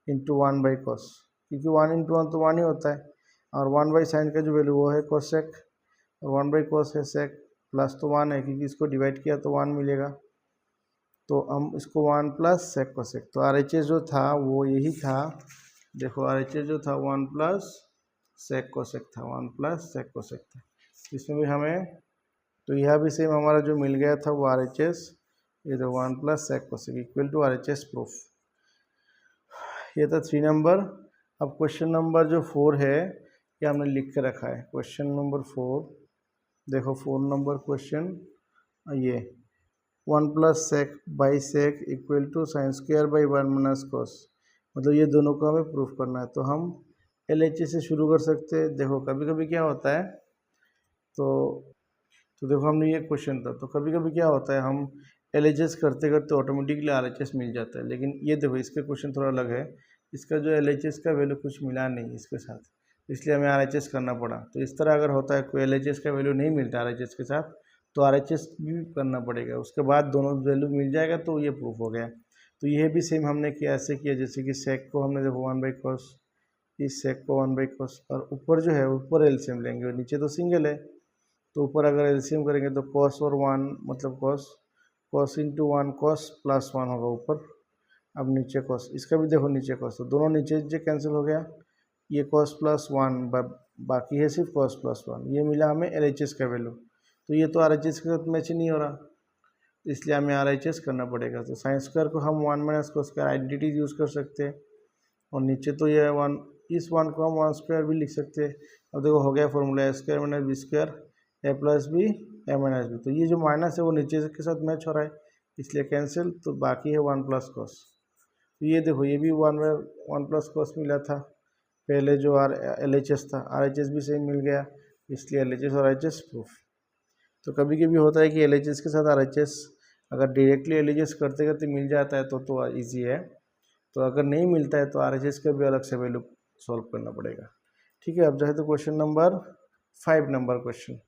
S1: इंटू 1/cos, क्योंकि 1 इंटू 1 तो 1 ही होता है, और 1/sin का जो वैल्यू वो है cosec, और 1/cos है sec, प्लस तो 1 है क्योंकि इसको डिवाइड किया तो 1 मिलेगा, तो हम इसको 1 प्लस sec cosec। तो RHS जो था वो यही था, देखो RHS जो था 1 प्लस sec cosec था, 1 प्लस sec cosec था। इसमें भी हमें, तो यह भी सेम हमारा जो मिल गया था वो RHS, ये तो 1 plus sec cosec equal to RHS proof. ये था 3 नंबर। अब क्वेश्चन नंबर जो 4 है ये हमने लिख के रखा है। क्वेश्चन नंबर 4, देखो 4 नंबर क्वेश्चन, ये 1 plus sec by sec equal to sine square by 1 minus cos, मतलब ये दोनों को हमें प्रूफ करना है। तो हम LHS से शुरू कर सकते हैं। देखो कभी कभी क्या होता है, तो देखो हमने ये क्वेश्चन था, तो कभी कभी क्या होता है हम LHS करते करते ऑटोमेटिकली RHS मिल जाता है, लेकिन ये देखो इसका क्वेश्चन थोड़ा अलग है, इसका जो LHS का वैल्यू कुछ मिला नहीं इसके साथ, इसलिए हमें RHS करना पड़ा। तो इस तरह अगर होता है कोई LHS का वैल्यू नहीं मिलता RHS के साथ, तो RHS भी करना पड़ेगा, उसके बाद दोनों वैल्यू मिल जाएगा तो ये प्रूफ हो गया। तो ये भी सेम हमने किया, ऐसे किया जैसे कि सेक को हमने देखो 1/cos, इस सेक को 1/cos, और ऊपर जो है ऊपर एलसीएम लेंगे, और नीचे तो सिंगल है, तो ऊपर अगर एलसीएम करेंगे तो cos और 1 मतलब cos इंटू 1 cos प्लस 1 होगा ऊपर, अब नीचे cos, इसका भी देखो नीचे cos, तो दोनों नीचे जो कैंसिल हो गया, ये cos प्लस 1 बाकी है सिर्फ cos प्लस 1, ये मिला हमें LHS का वैल्यू। तो ये तो RHS के साथ मैच नहीं हो रहा, इसलिए हमें RHS करना पड़ेगा। तो साइन स्क्वायर को हम 1 minus cos square identity use कर सकते हैं, और नीचे तो ये 1, इस 1 को हम 1 स्क्वायर भी लिख सकते हैं। अब देखो हो गया formula A square minus B square A plus B A minus B, तो ये जो माइनस है वो नीचे के साथ मैच हो रहा है, इसलिए कैंसिल, तो बाकी है 1 प्लस कॉस। तो ये देखो ये भी 1 प्लस कॉस मिला था, पहले जो LHS था, RHS भी सेम मिल गया, इसलिए LHS और RHS प्रूफ। तो कभी कभी होता है कि LHS के साथ RHS अगर डायरेक्टली LHS करते करते मिल जाता है तो ईजी है, तो अगर नहीं मिलता है तो RHS का भी अलग से वैल्यू सॉल्व करना पड़ेगा। ठीक है, अब जाए तो क्वेश्चन नंबर 5 नंबर क्वेश्चन,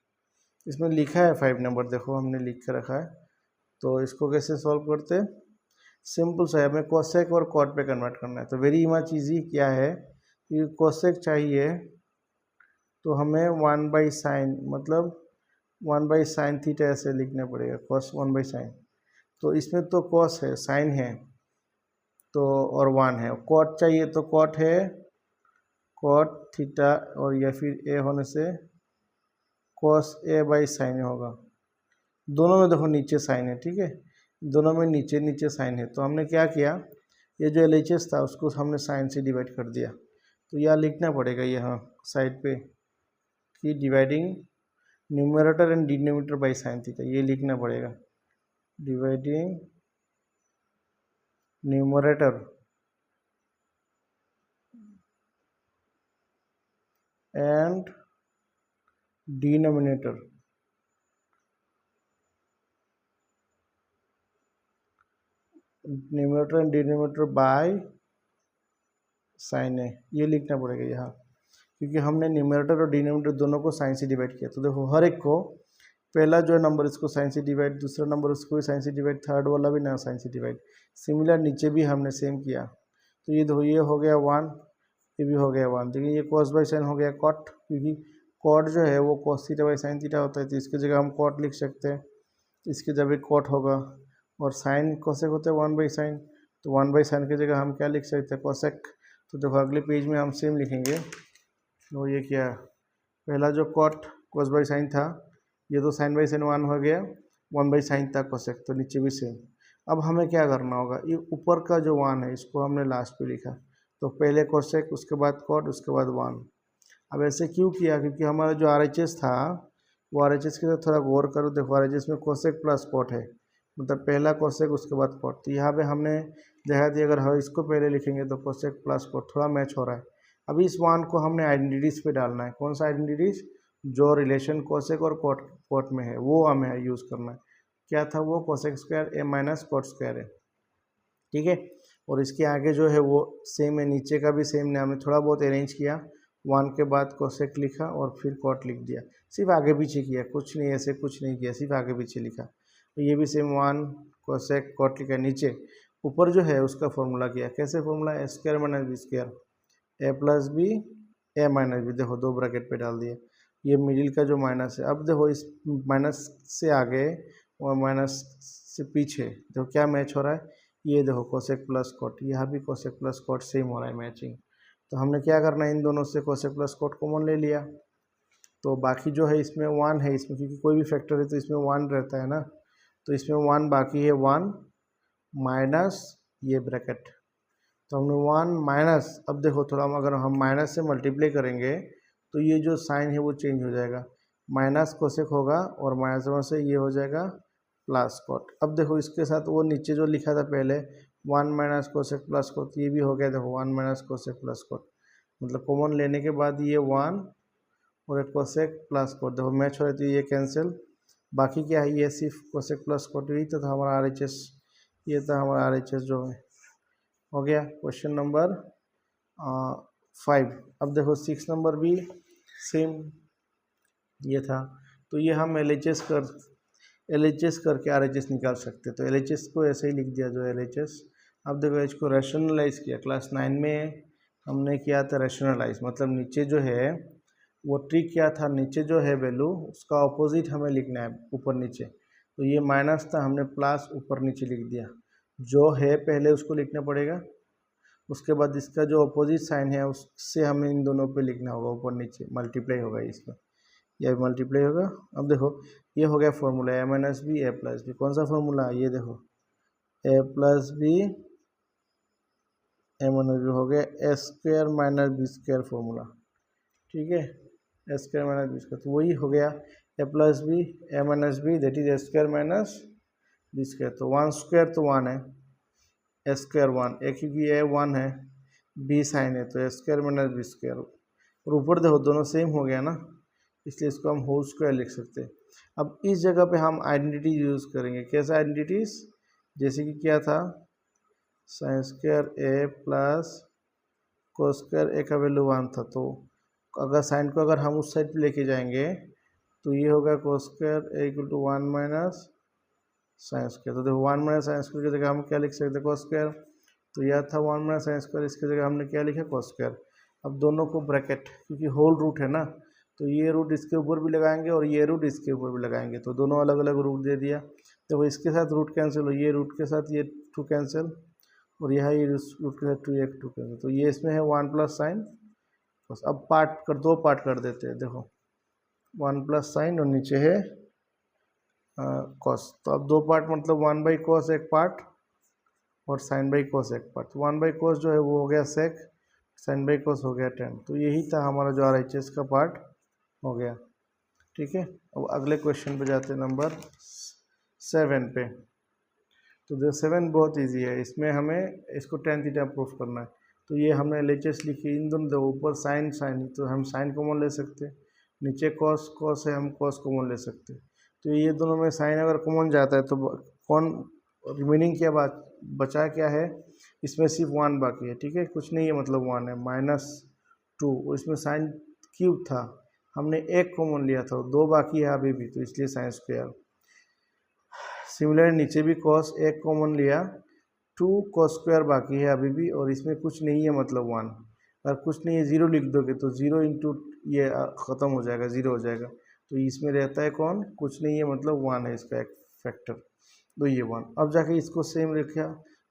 S1: इसमें लिखा है 5 नंबर, देखो हमने लिख के रखा है। तो इसको कैसे सॉल्व करते हैं, सिंपल सा है, हमें कोसेक और कॉट पे कन्वर्ट करना है। तो वेरी मच इजी, क्या है कि कोसेक चाहिए तो हमें 1/sin मतलब 1/sin थीटा ऐसे लिखना पड़ेगा, cos 1/sin। तो इसमें तो cos है, sin है, तो और 1 है, कॉट चाहिए तो कॉट है, कॉट थीटा, और या फिर ए होने से cos A/sin होगा। दोनों में देखो नीचे साइन है, ठीक है, दोनों में नीचे नीचे साइन है। तो हमने क्या किया, ये जो LHS था उसको हमने साइन से डिवाइड कर दिया। तो यह लिखना पड़ेगा यहाँ साइड पे कि dividing numerator and denominator by sine theta, ये लिखना पड़ेगा, dividing numerator and denominator numerator and denominator by sine है, ये लिखना पड़ेगा यहाँ, क्योंकि हमने न्यूमरेटर और डिनोमिनेटर दोनों को साइन से डिवाइड किया। तो देखो हर एक को, पहला जो नंबर इसको साइन से डिवाइड, दूसरा नंबर उसको भी साइन से डिवाइड, थर्ड वाला भी ना साइन से डिवाइड, सिमिलर नीचे भी हमने सेम किया। तो ये देखो ये हो गया 1, ये भी हो गया 1, देखिए ये cos बाई साइन हो गया कॉट, क्योंकि कॉट जो है वो cos theta by sine theta होता है, तो इसकी जगह हम कॉट लिख सकते हैं, इसकी जगह कॉट होगा, और साइन कोसेक होता है 1/sin, तो 1/sin की जगह हम क्या लिख सकते हैं, कोसेक। तो देखो अगले पेज में हम सेम लिखेंगे, तो ये क्या, पहला जो कॉट cos बाई साइन था, ये तो साइन बाई साइन 1 हो गया, 1/sin था कोसेक, तो नीचे भी सेम। अब हमें क्या करना होगा, ये ऊपर का जो 1 है इसको हमने लास्ट पे लिखा, तो पहले कोसेक, उसके बाद कॉट, उसके बाद 1। अब ऐसे क्यों किया, क्योंकि हमारा जो RHS था वो RHS के साथ थोड़ा गौर करो, देखो RHS में कोसेक प्लस कॉट है, मतलब पहला कोसेक उसके बाद कॉट, तो यहाँ पे हमने जगह दी, अगर हम इसको पहले लिखेंगे तो कोसेक प्लस कॉट थोड़ा मैच हो रहा है। अभी इस 1 को हमने आइडेंटिटीज़ पे डालना है, कौन सा आइडेंटिटीज़, जो रिलेशन कोसेक और कॉट में है वो हमें यूज़ करना है। क्या था वो, cosec square A minus cot square है, ठीक है। और इसके आगे जो है वो सेम है, नीचे का भी सेम ने हमने थोड़ा बहुत अरेंज किया, 1 के बाद कोसेक लिखा और फिर कॉट लिख दिया, सिर्फ आगे पीछे किया, कुछ नहीं ऐसे कुछ नहीं किया, सिर्फ आगे पीछे लिखा। तो ये भी सेम 1 कोसेक कॉट लिखा। नीचे ऊपर जो है उसका फॉर्मूला किया, कैसे formula, A square minus B square, A plus B A minus B, देखो 2 ब्रैकेट पे डाल दिए, ये मिडिल का जो माइनस है। अब देखो इस माइनस से आगे और माइनस से पीछे देखो क्या मैच हो रहा है, ये देखो कोसेक प्लस कॉट, यहाँ भी कोसेक प्लस कॉट सेम हो रहा है मैचिंग। तो हमने क्या करना है, इन दोनों से कोसेक प्लस कॉट कॉमन ले लिया, तो बाकी जो है इसमें 1 है, इसमें क्योंकि कोई भी फैक्टर है तो इसमें 1 रहता है ना, तो इसमें 1 बाकी है, 1 माइनस ये ब्रैकेट, तो हमने 1 माइनस, अब देखो थोड़ा अगर हम माइनस से मल्टीप्लाई करेंगे तो ये जो साइन है वो चेंज हो जाएगा, माइनस कोसेक होगा और माइनस 1 से ये हो जाएगा प्लस कॉट। अब देखो इसके साथ वो नीचे जो लिखा था पहले 1 माइनस कोसेक प्लस कॉट, ये भी हो गया, देखो 1 माइनस कोसेक प्लस कॉट, मतलब कॉमन लेने के बाद ये 1 और एक कोसेक प्लस कॉट, देखो मैच हो रही थी, ये कैंसिल, बाकी क्या है, ये सिर्फ कोसेक प्लस कॉट, यही तो था हमारा RHS, ये था हमारा RHS जो है, हो गया क्वेश्चन नंबर 5। अब देखो 6 नंबर भी सेम ये था, तो ये हम LHS करके RHS निकाल सकते, तो LHS को ऐसे ही लिख दिया जो LHS। अब देखो इसको रैशनलाइज किया, क्लास 9 में हमने किया था रैशनलाइज, मतलब नीचे जो है वो ट्रिक क्या था, नीचे जो है वैल्यू उसका ऑपोजिट हमें लिखना है ऊपर नीचे, तो ये माइनस था, हमने प्लस ऊपर नीचे लिख दिया, जो है पहले उसको लिखना पड़ेगा, उसके बाद इसका जो अपोजिट साइन है उससे हमें इन दोनों पे लिखना होगा, ऊपर नीचे मल्टीप्लाई होगा इसमें, यह मल्टीप्लाई होगा। अब देखो ये हो गया formula, A minus B A plus B, कौन सा फॉर्मूला, ये देखो A plus B A minus B हो गया A square minus B square formula, ठीक है, A square minus B square, तो वही हो गया A plus B A minus B that is A square minus B square, तो 1 स्क्वायर तो 1 है, ए स्क्वायर 1, ए क्योंकि ए 1 है, बी साइन है तो A square minus B square, और ऊपर देखो दोनों सेम हो गया ना, इसलिए इसको हम होल स्क्वायर लिख सकते हैं। अब इस जगह पे हम आइडेंटिटी यूज़ करेंगे, कैसा आइडेंटिटीज, जैसे कि क्या था, साइन स्क्वायर ए प्लस कोस स्क्वायर, ए का वैल्यू 1 था, तो अगर साइन को अगर हम उस साइड पे लेके जाएंगे तो ये होगा cos square A equal to 1 minus sine square, तो देखो 1 माइनस साइन स्क्वायर की जगह हम क्या लिख सकते हैं, कोस स्क्वायर, तो यह था 1 माइनस साइन स्क्वायर, इसकी जगह हमने क्या लिखा, कोस स्क्वायर। अब दोनों को ब्रैकेट, क्योंकि होल रूट है ना, तो ये रूट इसके ऊपर भी लगाएंगे और ये रूट इसके ऊपर भी लगाएंगे, तो दोनों अलग अलग रूट दे दिया, तो इसके साथ रूट कैंसिल हो, ये रूट के साथ ये 2 कैंसिल, और यहाँ ये रूट के साथ 2 कैंसिल, तो ये इसमें है 1 प्लस साइन, बस अब दो पार्ट कर देते हैं, देखो 1 प्लस साइन और नीचे है कॉस, तो अब दो पार्ट मतलब 1 बाई कॉस एक पार्ट और साइन बाई कॉस एक पार्ट, तो 1 बाई कॉस जो है वो हो गया सेक, साइन बाई कॉस हो गया tan, तो यही था हमारा जो RHS का पार्ट हो गया, ठीक है। अब अगले क्वेश्चन पे जाते हैं नंबर 7 पे, तो जो 7 बहुत इजी है, इसमें हमें इसको tan थीटा प्रूफ करना है, तो ये हमने LHS लिखी, इन दोनों ऊपर साइन साइन, तो हम साइन कॉमन ले सकते, नीचे कॉस कॉस है, हम कॉस कॉमन ले सकते, तो ये दोनों में साइन अगर कॉमन जाता है तो कौन रिमेनिंग क्या बात बचा क्या है, इसमें सिर्फ 1 बाकी है, ठीक है, कुछ नहीं है, मतलब 1 है, -2, इसमें साइन क्यूब था, हमने 1 कॉमन लिया था, 2 बाकी है अभी भी, तो इसलिए साइन स्क्वायर। सिमिलर नीचे भी कॉस 1 कॉमन लिया, 2 कॉस स्क्वायर बाकी है अभी भी, और इसमें कुछ नहीं है मतलब 1, अगर कुछ नहीं है 0 लिख दोगे तो 0 इंटू ये ख़त्म हो जाएगा, 0 हो जाएगा, तो इसमें रहता है कौन, कुछ नहीं है मतलब 1 है इसका एक फैक्टर, तो ये 1। अब जाके इसको सेम लिखा,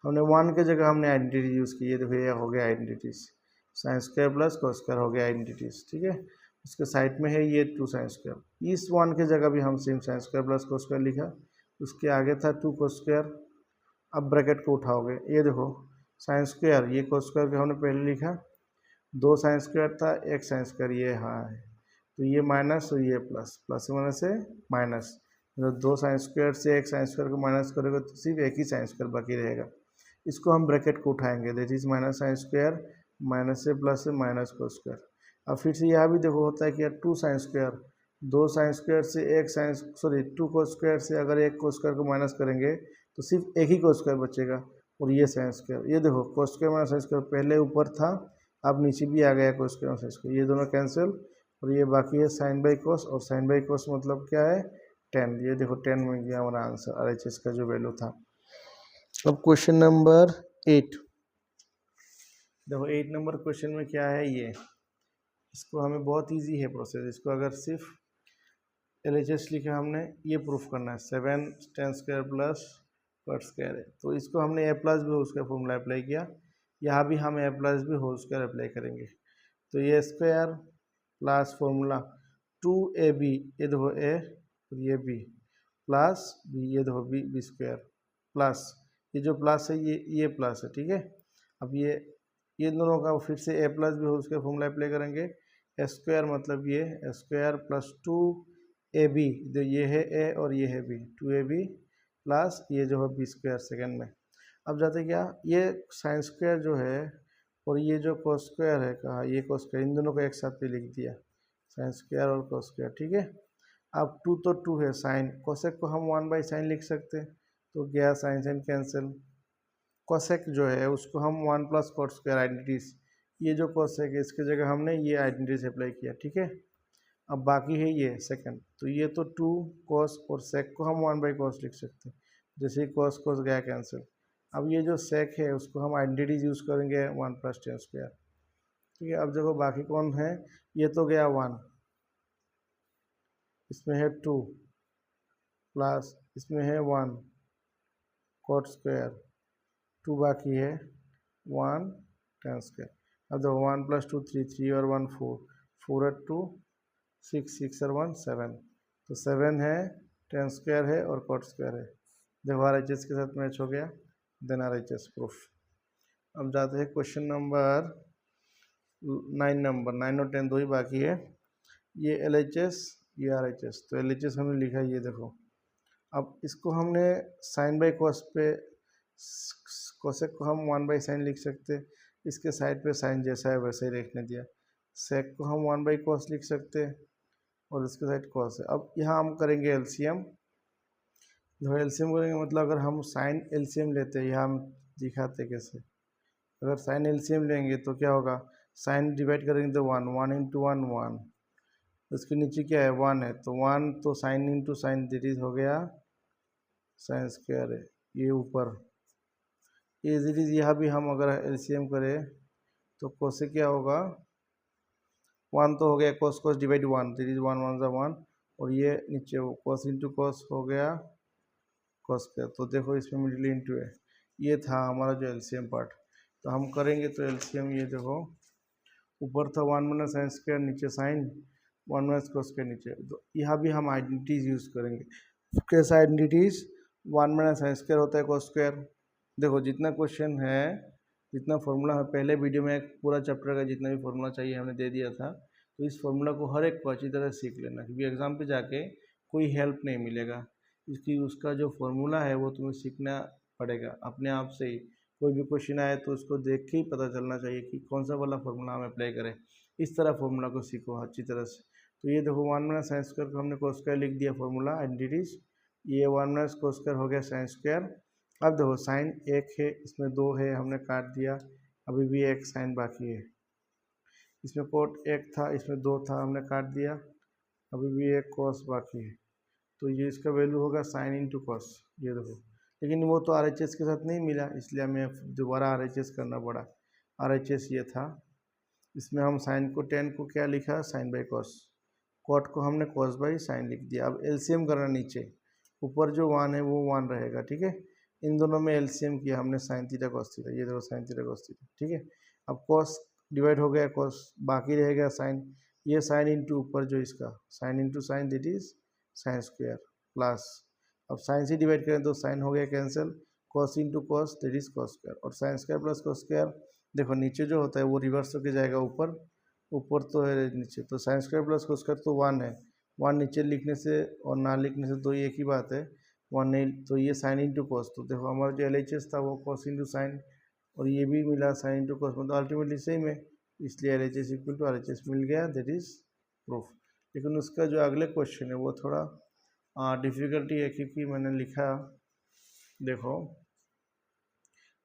S1: हमने 1 के जगह हमने आइडेंटिटी यूज़ की, ये देखो ये हो गया identities, sign square plus cos square हो गया आइडेंटिटीज, ठीक है, उसके साइड में है ये 2 साइन स्क्वायर, इस 1 के जगह भी हम same sign square plus cos square लिखा, उसके आगे था 2 कॉस स्क्वायर, अब ब्रैकेट को उठाओगे, ये देखो साइन स्क्वायर, ये कॉस स्क्वायर का हमने पहले लिखा, 2 साइन स्क्वायर था, 1 साइन स्क्वायर, ये हाँ है, तो ये माइनस और ये प्लस, प्लस माइनस से माइनस, मतलब 2 साइन स्क्वायर से 1 साइन स्क्वायर को माइनस करोगे तो सिर्फ 1 ही साइन स्क्वायर बाकी रहेगा, इसको हम ब्रैकेट को उठाएंगे, that is minus sine square, minus से प्लस से माइनस कॉस स्क्वायर। अब फिर से यहाँ भी देखो होता है कि यार 2 साइन स्क्वायर, 2 साइन स्क्वायर से 1 साइन 2 कॉस स्क्वायर से अगर 1 कॉस स्क्वायर को माइनस करेंगे तो सिर्फ 1 ही कॉस स्क्वायर बचेगा, और ये साइन स्क्वायर, ये देखो cos square minus sine square पहले ऊपर था, अब नीचे भी आ गया cos square minus sine square, ये दोनों कैंसिल, और ये बाकी है साइन बाई कोस, और साइन बाई कोस मतलब क्या है 10, ये देखो 10 में गया हमारा आंसर RHS का जो वैल्यू था। अब क्वेश्चन नंबर 8, देखो 8 नंबर क्वेश्चन में क्या है, ये इसको हमें बहुत इजी है प्रोसेस, इसको अगर सिर्फ LHS लिखा हमने, ये प्रूफ करना है 7 tan square plus cut square है, तो इसको हमने a प्लस भी होल स्क्वायर फॉर्मूला अप्लाई किया, यहाँ भी हम a प्लस भी होल स्क्वायर अप्लाई करेंगे, तो ये स्क्वायर प्लस फॉर्मूला 2ab, ये देखो a और ये b प्लस b, ये देखो b स्क्वायर प्लस ये जो प्लस है ये प्लस है, ठीक है। अब ये दोनों का फिर से a प्लस भी होल स्क्वायर फॉर्मूला अप्लाई करेंगे, स्क्वायर मतलब ये स्क्वायर प्लस 2ab, जो ये है a और ये है b, 2ab प्लस ये जो है b स्क्वायर सेकेंड में। अब जाते क्या, ये साइन स्क्वायर जो है और ये जो कोस स्क्वायर है, कहा ये कोस स्क्वायर, इन दोनों को एक साथ पे लिख दिया, साइन स्क्वायर और कोस स्क्वायर, ठीक है। अब 2 तो 2 है, साइन कोसेक को हम 1 बाई साइन लिख सकते हैं, तो गया साइन साइन कैंसिल, कोसेक जो है उसको हम 1 प्लस कोट स्क्वायर आइडेंटिटीज, ये जो कोसेक है इसकी जगह हमने ये आइडेंटिटीज अप्लाई किया, ठीक है। अब बाकी है ये सेकंड, तो ये तो 2 कोस और सेक को हम 1 बाई कोस लिख सकते हैं, जैसे ही कोस कोस गया कैंसिल। अब ये जो सेक है उसको हम आइडेंटिटीज यूज़ करेंगे 1 प्लस tan स्क्वायर, ठीक है। अब देखो बाकी कौन है, ये तो गया 1, इसमें है 2 प्लस इसमें है 1 कोट स्क्वायर, 2 बाकी है 1 tan स्क्वायर। अब देखो 1 प्लस 2 3, 3 और 1 4, 4 और 2 6, 6 और 1 7, तो 7 है, tan स्क्वायर है और कोट स्क्वायर है, देखो RHS के साथ मैच हो गया, देन RHS प्रूफ। अब जाते हैं क्वेश्चन नंबर 9 और 10 दो ही बाकी है, ये LHS ये RHS, तो LHS हमने लिखा है, ये देखो। अब इसको हमने साइन बाई कोस पे, कोसेक को हम 1 बाई साइन लिख सकते, इसके साइड पे साइन जैसा है वैसे ही लिखने दिया, सेक को हम 1 बाई कोस लिख सकते और इसके साइड कॉस है। अब यहाँ हम करेंगे एलसीएम, जो एलसीएम करेंगे मतलब अगर हम साइन एलसीएम लेते हैं, यहाँ हम दिखाते कैसे, अगर साइन एलसीएम लेंगे तो क्या होगा, साइन डिवाइड करेंगे तो 1, 1 इंटू 1 1, उसके नीचे क्या है 1 है, तो 1 तो साइन इंटू साइन दिट हो गया साइन स्क्वायर है, ये ऊपर ये दिट यहाँ भी हम अगर एलसीएम करें तो कोस से क्या होगा, 1 तो हो गया कोस कोस डिवाइड 1, दिट इज 1 1 1, और ये नीचे वो कोस इंटू कोस हो गया कोस स्क्वायर, तो देखो इसमें मिडिल इंटू है, ये था हमारा जो एलसीएम पार्ट। तो हम करेंगे तो एलसीएम, ये देखो ऊपर था 1 माइनस साइन स्क्वायर, नीचे साइन 1 माइनस कोस स्क्वायर नीचे, तो यहाँ भी हम आइडेंटिटीज यूज़ करेंगे, कैसा आइडेंटिटीज, 1 माइनस साइन स्क्वायर होता है कोस स्क्वायर, देखो जितना क्वेश्चन है, जितना फॉर्मूला है पहले वीडियो में पूरा चैप्टर का जितना भी फॉर्मूला चाहिए हमने दे दिया था, तो इस फॉर्मूला को हर एक को अच्छी तरह सीख लेना, क्योंकि एग्जाम पे जाके कोई हेल्प नहीं मिलेगा, इसकी उसका जो फॉर्मूला है वो तुम्हें सीखना पड़ेगा अपने आप से ही, कोई भी क्वेश्चन आए तो उसको देख के ही पता चलना चाहिए कि कौन सा वाला फॉर्मूला हम अप्लाई करें, इस तरह फॉर्मूला को सीखो अच्छी तरह से। तो ये देखो 1 माइनस साइन स्क्वायर को हमने कोस स्क्वायर लिख दिया फॉर्मूला आइडेंटिटीज, ये 1 माइनस कोस स्क्वायर हो गया साइन स्क्वायर। अब देखो साइन 1 है, इसमें 2 है, हमने काट दिया, अभी भी एक साइन बाकी है, इसमें कोट 1 था, इसमें 2 था, हमने काट दिया, अभी भी एक कोस बाकी है, तो ये इसका वैल्यू होगा साइन इंटू कॉस, ये देखो, लेकिन वो तो RHS के साथ नहीं मिला, इसलिए हमें दोबारा RHS करना पड़ा, RHS ये था, इसमें हम साइन को 10 को क्या लिखा, साइन बाई कॉस, कॉट को हमने कॉस बाई साइन लिख दिया। अब एलसीएम करना, नीचे ऊपर जो 1 है वो 1 रहेगा, ठीक है, इन दोनों में एलसीएम किया हमने साइन थीटा कॉस थीटा, ये देखो साइन थीटा कॉस थीटा, ठीक है। अब कॉस डिवाइड हो गया कॉस, बाकी रहेगा साइन, ये साइन इंटू ऊपर जो इसका sine into sine that is sine square plus, अब साइन से डिवाइड करें तो साइन हो गया cancel, cos into cos that is cos square, और sine square plus cos square, देखो नीचे जो होता है वो रिवर्स होकर जाएगा ऊपर, ऊपर तो है नीचे, तो sign square plus cos square तो 1 है, 1 नीचे लिखने से और ना लिखने से तो एक ही बात है, 1 नहीं, तो ये साइन इंटू कॉस, तो देखो हमारा जो LHS था वो कॉस इंटू साइन, और ये भी मिला साइन इंटू कॉस, मतलब अल्टीमेटली सेम है, इसलिए LHS इक्वल टू RHS मिल गया, दैट इज प्रूफ। लेकिन उसका जो अगले क्वेश्चन है वो थोड़ा डिफ़िकल्टी है, क्योंकि मैंने लिखा, देखो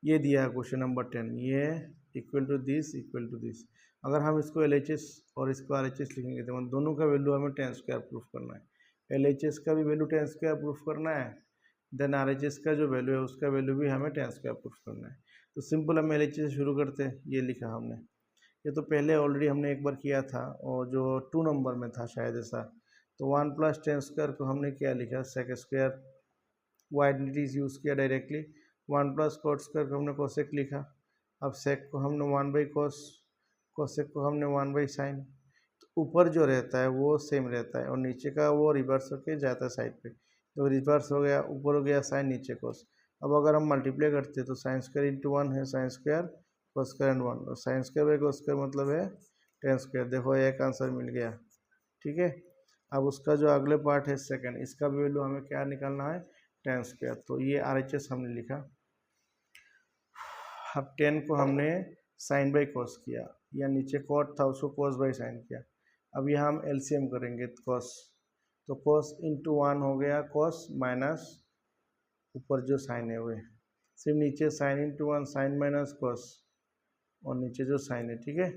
S1: ये दिया है क्वेश्चन नंबर 10, ये इक्वल टू दिस। अगर हम इसको LHS और इसको RHS लिखेंगे तो दोनों का वैल्यू हमें 10 स्क्वायर प्रूफ करना है। LHS का भी वैल्यू 10 स्क्वायर प्रूफ करना है, देन RHS का जो वैल्यू है उसका वैल्यू भी हमें 10 स्क्वायर प्रूफ करना है। तो सिंपल हम LHS से शुरू करते हैं। ये लिखा हमने, ये तो पहले ऑलरेडी हमने एक बार किया था और जो 2 नंबर में था शायद ऐसा। तो 1 + 10 स्क्वायर को हमने क्या लिखा, सेक स्क्वायर, वाइडनिटीज यूज़ किया डायरेक्टली। 1 + कॉट स्क्वायर को हमने कोसेक लिखा। अब सेक को हमने 1/cos, कोसेक को हमने 1/sin। तो ऊपर जो रहता है वो सेम रहता है और नीचे का वो रिवर्स होके जाता है साइड पे। तो रिवर्स हो गया, ऊपर हो गया साइन, नीचे कोस। अब अगर हम मल्टीप्लाई करते हैं तो साइन स्क्वायर इंटू 1 है sine square, cos square and 1, और sine square by cos square मतलब है 10 स्क्वायर। देखो एक आंसर मिल गया, ठीक है। अब उसका जो अगले पार्ट है सेकंड, इसका भी वैल्यू हमें क्या निकालना है, 10 स्क्वायर। तो ये RHS हमने लिखा। अब 10 को हमने साइन बाई कॉस किया, या नीचे कॉट था उसको कॉस बाई साइन किया। अब यहाँ हम LCM करेंगे कॉस, तो कॉस इंटू 1 हो गया कॉस, माइनस ऊपर जो साइन है वो, सिर्फ नीचे sine into 1 sine minus cos, और नीचे जो साइन है, ठीक है,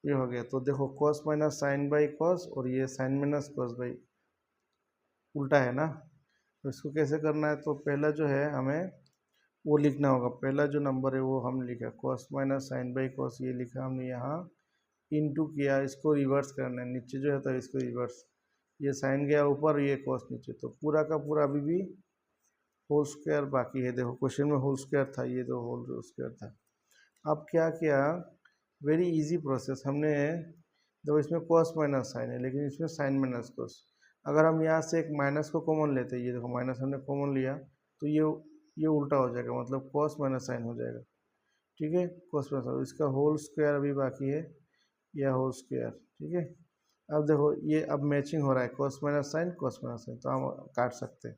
S1: ये हो गया। तो देखो cos minus sine by cos, और ये साइन माइनस कॉस बाई, उल्टा है ना। तो इसको कैसे करना है, तो पहला जो है हमें वो लिखना होगा। पहला जो नंबर है वो हम लिखा cos minus sine by cos, ये लिखा हमने यहाँ, इनटू किया, इसको रिवर्स करना है, नीचे जो है तो इसको रिवर्स, ये साइन गया ऊपर, ये कॉस नीचे, तो पूरा का पूरा अभी भी होल स्क्वायर बाकी है। देखो क्वेश्चन में होल स्क्वायर था, ये तो होल स्क्वायर था। अब क्या किया, वेरी इजी प्रोसेस हमने, देखो इसमें कॉस माइनस साइन है लेकिन इसमें साइन माइनस कॉस। अगर हम यहाँ से एक माइनस को कॉमन लेते हैं, ये देखो माइनस हमने कॉमन लिया, तो ये उल्टा हो जाएगा, मतलब कॉस माइनस साइन हो जाएगा, ठीक है, कॉस माइनस। इसका होल स्क्वायर अभी बाकी है, यह होल स्क्वायर, ठीक है। अब देखो ये अब मैचिंग हो रहा है, कॉस माइनस साइन, तो हम काट सकते हैं।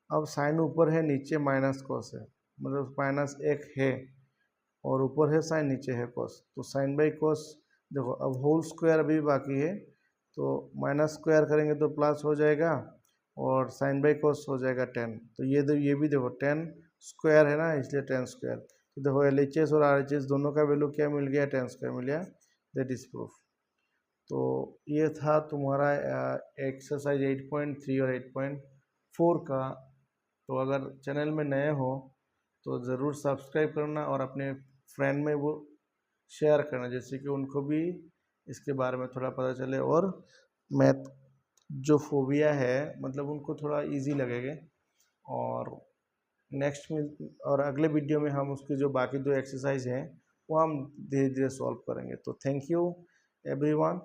S1: अब साइन ऊपर है, नीचे माइनस कॉस है, मतलब माइनस एक है, और ऊपर है साइन, नीचे है कॉस, तो साइन बाई कॉस। देखो अब होल स्क्वायर अभी बाकी है, तो माइनस स्क्वायर करेंगे तो प्लस हो जाएगा, और साइन बाई कॉस हो जाएगा 10। तो ये भी देखो 10 स्क्वायर है ना, इसलिए 10 स्क्वायर। तो देखो LHS और RHS दोनों का वैल्यू क्या मिल गया, 10 स्क्वायर मिल गया, दैट इज प्रूफ। तो ये था तुम्हारा एक्सरसाइज 8.3 और 8.4 का। तो अगर चैनल में नए हो तो ज़रूर सब्सक्राइब करना और अपने फ्रेंड में वो शेयर करना, जैसे कि उनको भी इसके बारे में थोड़ा पता चले, और मैथ जो फोबिया है मतलब उनको थोड़ा इजी लगेगा। और नेक्स्ट में और अगले वीडियो में हम उसके जो बाकी 2 एक्सरसाइज हैं वो हम धीरे धीरे सॉल्व करेंगे। तो थैंक यू एवरीवन।